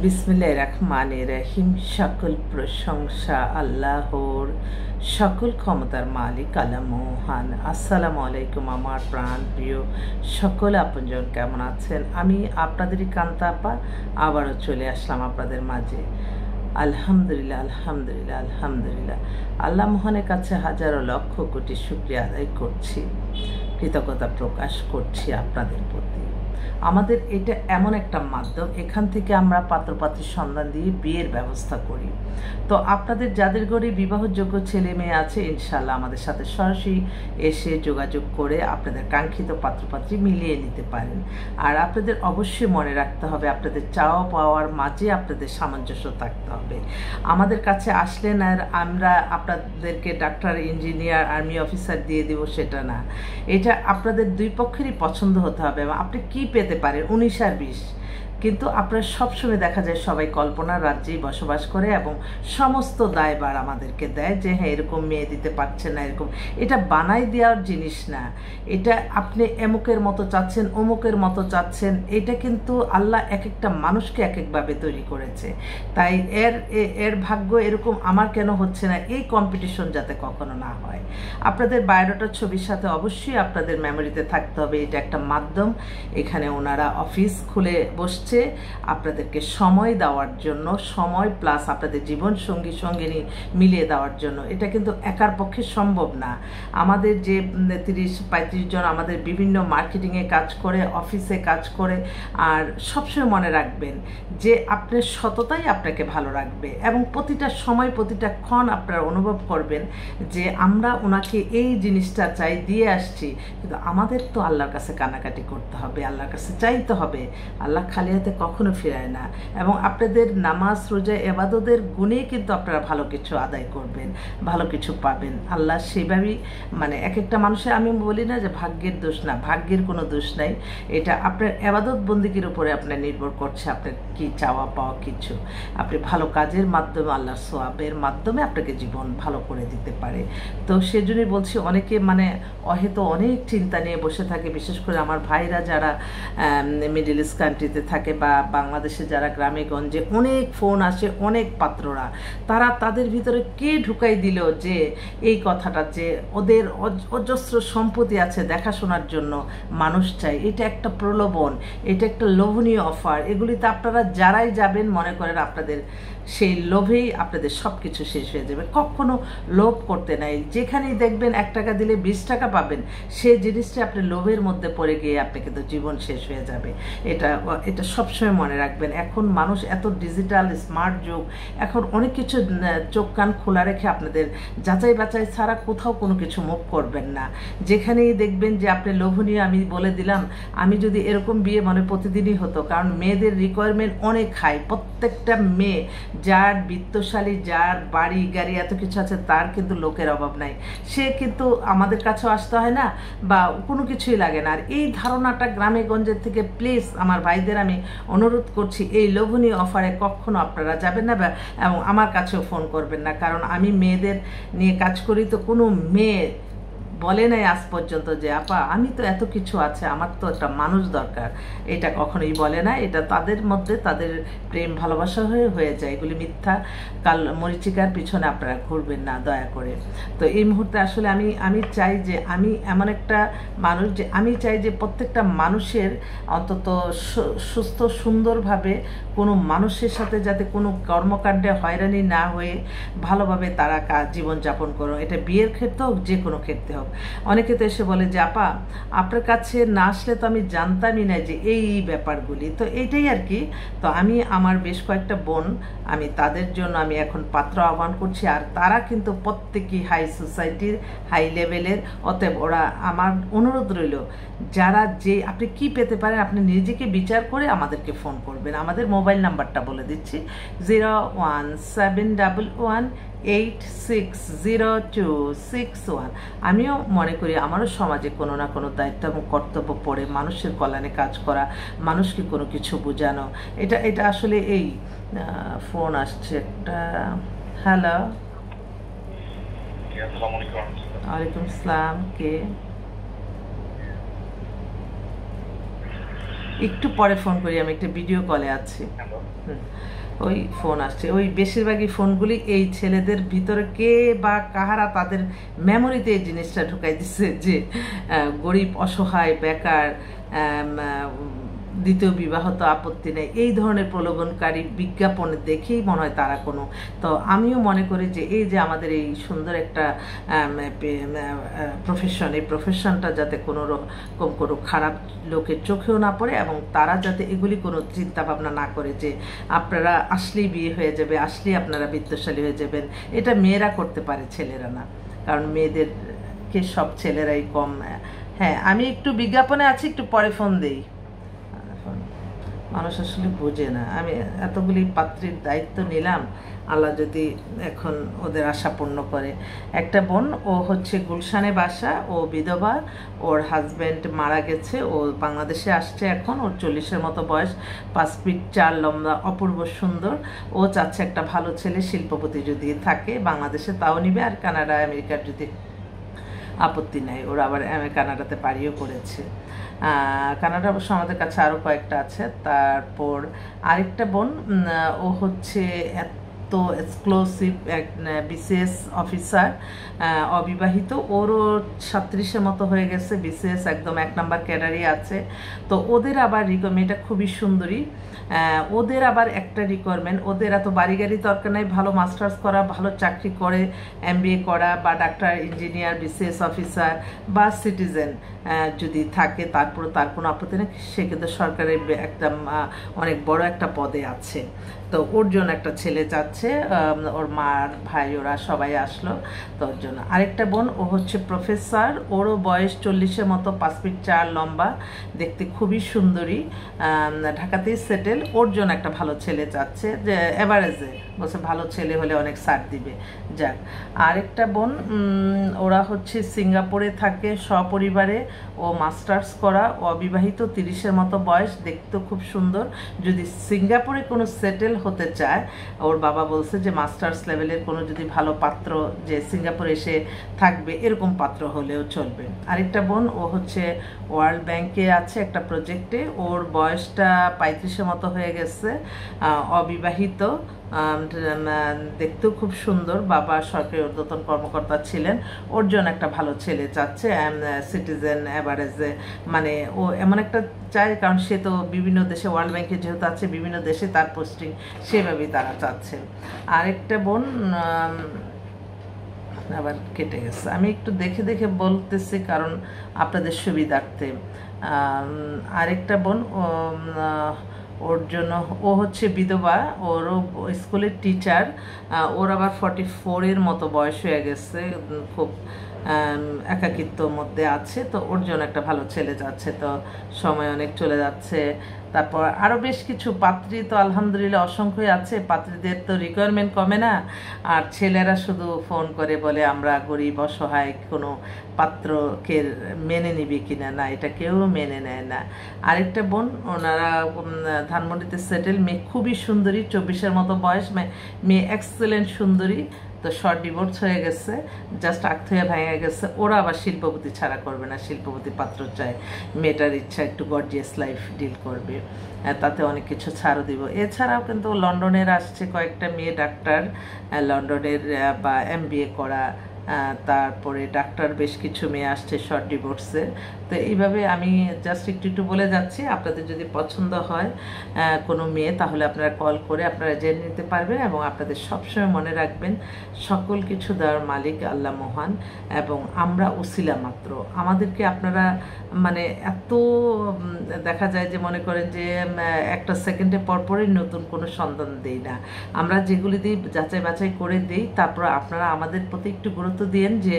বিসমিল্লাহির রহমানির রহিম। সকল প্রশংসা আল্লাহর, সকল ক্ষমতার মালিক আল্লাহ মহান। আসসালামু আলাইকুম আমার প্রাণ প্রিয় সকল আপনজন, কেমন আছেন? আমি আপনাদেরই কান্তা আপা আবারও চলে আসলাম আপনাদের মাঝে। আলহামদুলিল্লাহ, আলহামদুলিল্লাহ, আলহামদুলিল্লাহ। আল্লাহ মহানের কাছে হাজারো লক্ষ কোটি শুকরিয়া আদায় করছি, কৃতজ্ঞতা প্রকাশ করছি আপনাদের প্রতি। আমাদের এটা এমন একটা মাধ্যম, এখান থেকে আমরা পাত্রপাত্রীর সন্ধান দিয়ে বিয়ের ব্যবস্থা করি। তো আপনাদের যাদের ঘরে বিবাহযোগ্য ছেলে মেয়ে আছে, ইনশাল্লাহ আমাদের সাথে সরাসরি এসে যোগাযোগ করে আপনাদের কাঙ্ক্ষিত পাত্রপাত্রী মিলিয়ে নিতে পারেন। আর আপনাদের অবশ্যই মনে রাখতে হবে, আপনাদের চাওয়া পাওয়ার মাঝে আপনাদের সামঞ্জস্য থাকতে হবে। আমাদের কাছে আসলেন আর আমরা আপনাদেরকে ডাক্তার, ইঞ্জিনিয়ার, আর্মি অফিসার দিয়ে দেব, সেটা না। এটা আপনাদের দুই পক্ষেরই পছন্দ হতে হবে। আপনি কি পেতে পারেন 19 আর 20, কিন্তু আপনার সবসময় দেখা যায় সবাই কল্পনার রাজ্যেই বসবাস করে এবং সমস্ত দায়ভার আমাদেরকে দেয় যে হ্যাঁ এরকম মেয়ে দিতে পারছে না, এরকম। এটা বানাই দেওয়ার জিনিস না। এটা আপনি এমুকের মতো চাচ্ছেন, অমুকের মতো চাচ্ছেন, এটা কিন্তু আল্লাহ এক একটা মানুষকে এক একভাবে তৈরি করেছে। তাই এর ভাগ্য এরকম, আমার কেন হচ্ছে না, এই কম্পিটিশন যাতে কখনো না হয়। আপনাদের বায়োডাটার ছবির সাথে অবশ্যই আপনাদের মেমোরিতে থাকতে হবে এটা একটা মাধ্যম। এখানে ওনারা অফিস খুলে বসছে আপনাদেরকে সময় দেওয়ার জন্য, সময় প্লাস আপনাদের জীবন সঙ্গী সঙ্গিনী মিলিয়ে দেওয়ার জন্য। এটা কিন্তু একার পক্ষে সম্ভব না। আমাদের যে 30-35 জন আমাদের বিভিন্ন মার্কেটিংয়ে কাজ করে, অফিসে কাজ করে। আর সবসময় মনে রাখবেন যে আপনার সততাই আপনাকে ভালো রাখবে এবং প্রতিটা সময় প্রতিটা ক্ষণ আপনারা অনুভব করবেন যে আমরা ওনাকে এই জিনিসটা চাই, দিয়ে আসছি, কিন্তু আমাদের তো আল্লাহর কাছে কান্নাকাটি করতে হবে, আল্লাহর কাছে চাইতে হবে। আল্লাহ খালি হাতে কখনো ফিরায় না। এবং আপনাদের নামাজ, রোজা, ইবাদতের গুণেই কিন্তু আপনারা ভালো কিছু আদায় করবেন, ভালো কিছু পাবেন। আল্লাহ সেভাবেই, মানে এক একটা মানুষের, আমি বলি না যে ভাগ্যের দোষ না, ভাগ্যের কোনো দোষ নাই। এটা আপনার ইবাদত বন্দেগীর উপরে আপনার নির্ভর করছে, আপনার কি চাওয়া পাওয়া কিছু। আপনি ভালো কাজের মাধ্যমে, আল্লাহর সোয়াবের মাধ্যমে আপনাকে জীবন ভালো করে দিতে পারে। তো সেজন্যই বলছি, অনেকে মানে হয়তো অনেক চিন্তা নিয়ে বসে থাকে, বিশেষ করে আমার ভাইরা যারা মিডল ইস্ট কান্ট্রিতে থাকে বা বাংলাদেশে যারা গ্রামে গঞ্জে, অনেক ফোন আসে, অনেক পাত্ররা, তাদের ভিতরে কে ঢুকাই দিল যে এই কথাটা যে ওদের অজস্র সম্পত্তি আছে, দেখাশোনার জন্য মানুষ চাই। এটা একটা প্রলোভন, এটা একটা লোভনীয় অফার। এগুলিতে আপনারা যারাই যাবেন মনে করেন আপনাদের সেই লোভেই আপনাদের সব কিছু শেষ হয়ে যাবে। কখনো লোভ করতে নাই। যেখানেই দেখবেন 1 টাকা দিলে 20 টাকা পাবেন, সেই জিনিসটা আপনি লোভের মধ্যে পড়ে গিয়ে আপনি কিন্তু জীবন শেষ হয়ে যাবে। এটা সবসময় মনে রাখবেন। এখন মানুষ এত ডিজিটাল স্মার্ট যুগ, এখন অনেক কিছু চোখ কান খোলা রেখে আপনাদের যাচাই বাছাই ছাড়া কোথাও কোনো কিছু মুভ করবেন না। যেখানেই দেখবেন যে আপনি লোভনীয়, আমি বলে দিলাম, আমি যদি এরকম বিয়ে মানে প্রতিদিনই হতো, কারণ মেয়েদের রিকোয়ারমেন্ট অনেক হাই। প্রত্যেকটা মেয়ে যার বিত্তশালী, যার বাড়ি গাড়ি এত কিছু আছে, তার কিন্তু লোকের অভাব নাই। সে কিন্তু আমাদের কাছেও আসতে হয় না বা কোনো কিছুই লাগে না। আর এই ধারণাটা গ্রামে গঞ্জের থেকে প্লিজ আমার ভাইদের আমি অনুরোধ করছি, এই লোভনীয় অফারে কখনো আপনারা যাবেন না এবং আমার কাছেও ফোন করবেন না। কারণ আমি মেয়েদের নিয়ে কাজ করি, তো কোনো মেয়ে বলে নাই আজ পর্যন্ত যে আপা আমি তো এত কিছু আছে, আমার তো একটা মানুষ দরকার। এটা কখনোই বলে না। এটা তাদের মধ্যে তাদের প্রেম ভালোবাসা হয়ে যায়। এগুলি মিথ্যা মরিচিকার পিছনে আপনারা ঘুরবেন না দয়া করে। তো এই মুহূর্তে আসলে আমি চাই যে, আমি এমন একটা মানুষ যে আমি চাই যে প্রত্যেকটা মানুষের অন্তত সুস্থ সুন্দরভাবে কোনো মানুষের সাথে যাতে কোনো কর্মকাণ্ডে হয়রানি না হয়ে ভালোভাবে তারা জীবনযাপন করো। এটা বিয়ের ক্ষেত্রে হোক, যে কোনো ক্ষেত্রে হোক। অনেকে তো এসে বলে যে আপা আপনার কাছে না আসলে তো আমি জানতামই না যে এই ব্যাপারগুলি। তো এইটাই আর কি। তো আমি আমার বেশ কয়েকটা বোন, আমি তাদের জন্য আমি এখন পাত্র আহ্বান করছি। আর তারা কিন্তু প্রত্যেকেই হাই সোসাইটির, হাই লেভেলের। অতএব ওরা, আমার অনুরোধ রইল, যারা যে আপনি কি পেতে পারেন আপনি নিজেকে বিচার করে আমাদেরকে ফোন করবেন। আমাদের মোবাইল নাম্বারটা বলে দিচ্ছি, 01711860261। আমিও মনে করি আমারও সমাজে কোনো না কোনো দায়িত্ব এবং কর্তব্য পড়ে, মানুষের কল্যাণে কাজ করা, মানুষকে কোনো কিছু বোঝানো। এটা আসলে এই ফোন আসছে একটা। হ্যালো, ওয়ালাইকুম আসসালাম। কে? একটু পরে ফোন করি, আমি একটা ভিডিও কলে আছি। ওই ফোন আসছে, ওই বেশিরভাগই ফোনগুলি এই ছেলেদের ভিতরে কে বা কাহারা তাদের মেমোরিতে এই জিনিসটা ঢুকাই দিচ্ছে যে গরিব, অসহায়, বেকার, দ্বিতীয় বিবাহ তো আপত্তি নেই, এই ধরনের প্রলোভনকারী বিজ্ঞাপন দেখেই মনে হয় তারা কোনো। তো আমিও মনে করি যে এই যে আমাদের এই সুন্দর একটা প্রফেশন, এই প্রফেশনটা যাতে কোনো রকম কোনো খারাপ লোকের চোখেও না পড়ে, এবং তারা যাতে এগুলি কোনো চিন্তা ভাবনা না করে যে আপনারা আসলেই বিয়ে হয়ে যাবে, আসলেই আপনারা বিত্তশালী হয়ে যাবেন। এটা মেয়েরা করতে পারে, ছেলেরা না, কারণ মেয়েদেরকে সব ছেলেরাই কম। হ্যাঁ, আমি একটু বিজ্ঞাপনে আছি, একটু পরে ফোন দেই। মানুষ আসলে বোঝে না, আমি এতগুলি পাত্রীর দায়িত্ব নিলাম, আল্লাহ যদি এখন ওদের আশা পূর্ণ করে। একটা বোন, ও হচ্ছে গুলশানে বাসা, ও বিধবা, ওর হাজব্যান্ড মারা গেছে, ও বাংলাদেশে আসছে এখন, ওর 40-এর মতো বয়স, 5 ফিট 4 লম্বা, অপূর্ব সুন্দর। ও চাচ্ছে একটা ভালো ছেলে, শিল্পপতি যদি থাকে বাংলাদেশে তাও নিবে, আর কানাডা আমেরিকার যদি আপত্তি নেই। ওরা আবার কানাডাতে পাড়িও করেছে। কানাডা অবশ্য আমাদের কাছে আরও কয়েকটা আছে। তারপর আরেকটা বোন, ও হচ্ছে এত এক্সক্লুসিভ এক বিসিএস অফিসার, অবিবাহিত, ওরও 37-এর মতো হয়ে গেছে, বিসিএস একদম 1 নাম্বার ক্যাডারই আছে। তো ওদের আবার মেয়েটা খুবই সুন্দরী, ওদের আবার একটা রিকোয়ারমেন্ট, ওদের এত বাড়ি গাড়ি দরকার নাই, ভালো মাস্টার্স করা, ভালো চাকরি করে, এমবিএ করা, বা ডাক্তার, ইঞ্জিনিয়ার, বিসিএস অফিসার বা সিটিজেন যদি থাকে, তারপরে তার কোনো আপত্তি নেই, সে কিন্তু সরকারের একদম অনেক বড় একটা পদে আছে। তো ওর জন্য একটা ছেলে যাচ্ছে, ওর মার ভাই ওরা সবাই আসলো, তো ওর জন্য। আরেকটা বোন, ও হচ্ছে প্রফেসর, ওরও বয়স 40-এর মতো, 5 ফিট 4 লম্বা, দেখতে খুবই সুন্দরী, ঢাকাতেই সেটেল। ওর জন্য একটা ভালো ছেলে চাচ্ছে, যে এভারেজে বলছে ভালো ছেলে হলে অনেক ছাড় দিবে। যাক, আরেকটা বোন, ওরা হচ্ছে সিঙ্গাপুরে থাকে সপরিবারে, ও মাস্টার্স করা, অবিবাহিত, 30-এর মতো বয়স, দেখতে খুব সুন্দর। যদি সিঙ্গাপুরে কোনো সেটেল হতে চায়, ওর বাবা বলছে যে মাস্টার্স লেভেলের কোনো যদি ভালো পাত্র, যে সিঙ্গাপুরে এসে থাকবে এরকম পাত্র হলেও চলবে। আরেকটা বোন, ও হচ্ছে ওয়ার্ল্ড ব্যাংকে আছে একটা প্রজেক্টে, ওর বয়সটা 35-এর মতো হয়ে গেছে, অবিবাহিত, দেখতেও খুব সুন্দর, বাবা সরকারি ঊর্ধ্বতন কর্মকর্তা ছিলেন। ওর জন্য একটা ভালো ছেলে চাচ্ছে, সিটিজেন এভারেজে, মানে ও এমন একটা চায়, কারণ সে তো বিভিন্ন দেশে, ওয়ার্ল্ড ব্যাংকে যেহেতু আছে, বিভিন্ন দেশে তার পোস্টিং, সেভাবেই তারা চাচ্ছেন। আরেকটা বোন আবার কেটে গেছে, আমি একটু দেখে দেখে বলতেছি কারণ আপনাদের সুবিধার্থে। আরেকটা বোন, ওর জন্য, ও হচ্ছে বিধবা, ওরও স্কুলের টিচার, ওর আবার 44-এর মতো বয়স হয়ে গেছে, খুব একাকিত্বর মধ্যে আছে। তো ওর জন্য একটা ভালো ছেলে যাচ্ছে, তো সময় অনেক চলে যাচ্ছে। তারপর আরও বেশ কিছু পাত্রী তো আলহামদুলিল্লাহ অসংখ্যই আছে, পাত্রীদের তো রিকোয়ারমেন্ট কমে না, আর ছেলেরা শুধু ফোন করে বলে আমরা গরিব, অসহায়, কোনো পাত্রকে মেনে নিবি কিনা, না, এটা কেউ মেনে নেয় না। আরেকটা বোন, ওনারা ধানমন্ডিতে সেটেল, মেয়ে খুবই সুন্দরী, 24-এর মতো বয়স, মেয়ে এক্সেলেন্ট সুন্দরী, তো শর্ট ডিভোর্স হয়ে গেছে, জাস্ট আখথইয়া ভেঙে গেছে। ওরা আবার শিল্পপতি ছাড়া করবে না, শিল্পপতি পাত্র চায়, মেয়েটার ইচ্ছা একটু গর্জিয়াস লাইফ ডিল করবে, তাতে অনেক কিছু ছাড়ও দিব। এছাড়াও কিন্তু লন্ডনের আসছে কয়েকটা মেয়ে ডাক্তার, লন্ডনের বা এমবিএ করা, তারপরে ডাক্তার বেশ কিছু মেয়ে আসছে শর্ট ডিভোর্সের। তো এইভাবে আমি জাস্ট একটু একটু বলে যাচ্ছি, আপনাদের যদি পছন্দ হয় কোনো মেয়ে, তাহলে আপনারা কল করে আপনারা জেনে নিতে পারবেন। এবং আপনাদের সবসময় মনে রাখবেন, সকল কিছু দেওয়ার মালিক আল্লাহ মহান, এবং আমরা উসিলা মাত্র। আমাদেরকে আপনারা মানে এত দেখা যায় যে মনে করেন যে একটা সেকেন্ডে পরপরই নতুন কোনো সন্ধান দেই না, আমরা যেগুলি দিই যাচাই বাছাই করে দিই। তারপর আপনারা আমাদের প্রতি একটু গুরুত্ব দিন যে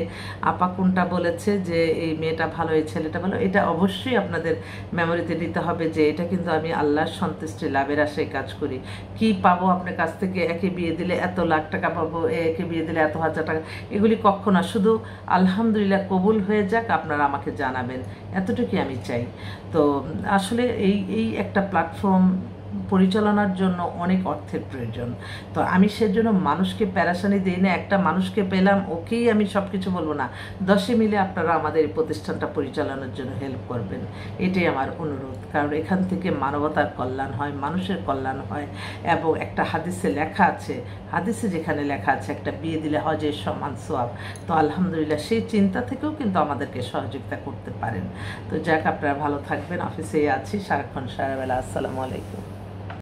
আপা কোনটা বলেছে, যে এই মেয়েটা ভালো, এই ছেলেটা ভালো, এটা অবশ্যই আপনাদের মেমোরিতে নিতে হবে যে এটা কিন্তু আমি আল্লাহর সন্তুষ্টি লাভের আশায় কাজ করি। কি পাবো আপনার কাছ থেকে, একে বিয়ে দিলে এত লাখ টাকা পাবো, একে বিয়ে দিলে এত হাজার টাকা, এগুলি কখনো না। শুধু আলহামদুলিল্লাহ কবুল হয়ে যাক, আপনারা আমাকে জানাবেন, এতটুকুই আমি চাই। তো আসলে এই একটা প্ল্যাটফর্ম পরিচালনার জন্য অনেক অর্থের প্রয়োজন। তো আমি সেজন্য মানুষকে প্যারাশানি দিই না। একটা মানুষকে পেলাম, ওকেই আমি সব কিছু বলবো না, 10 মিলে আপনারা আমাদের এই প্রতিষ্ঠানটা পরিচালনার জন্য হেল্প করবেন, এটাই আমার অনুরোধ। কারণ এখান থেকে মানবতার কল্যাণ হয়, মানুষের কল্যাণ হয়। এবং একটা হাদিসে লেখা আছে, হাদিসে যেখানে লেখা আছে একটা বিয়ে দিলে হজের সমান সোয়াব, তো আলহামদুলিল্লাহ সেই চিন্তা থেকেও কিন্তু আমাদেরকে সহযোগিতা করতে পারেন। তো যাক, আপনারা ভালো থাকবেন। অফিসে আছি সারাক্ষণ সারাবেলা। আসসালামু আলাইকুম।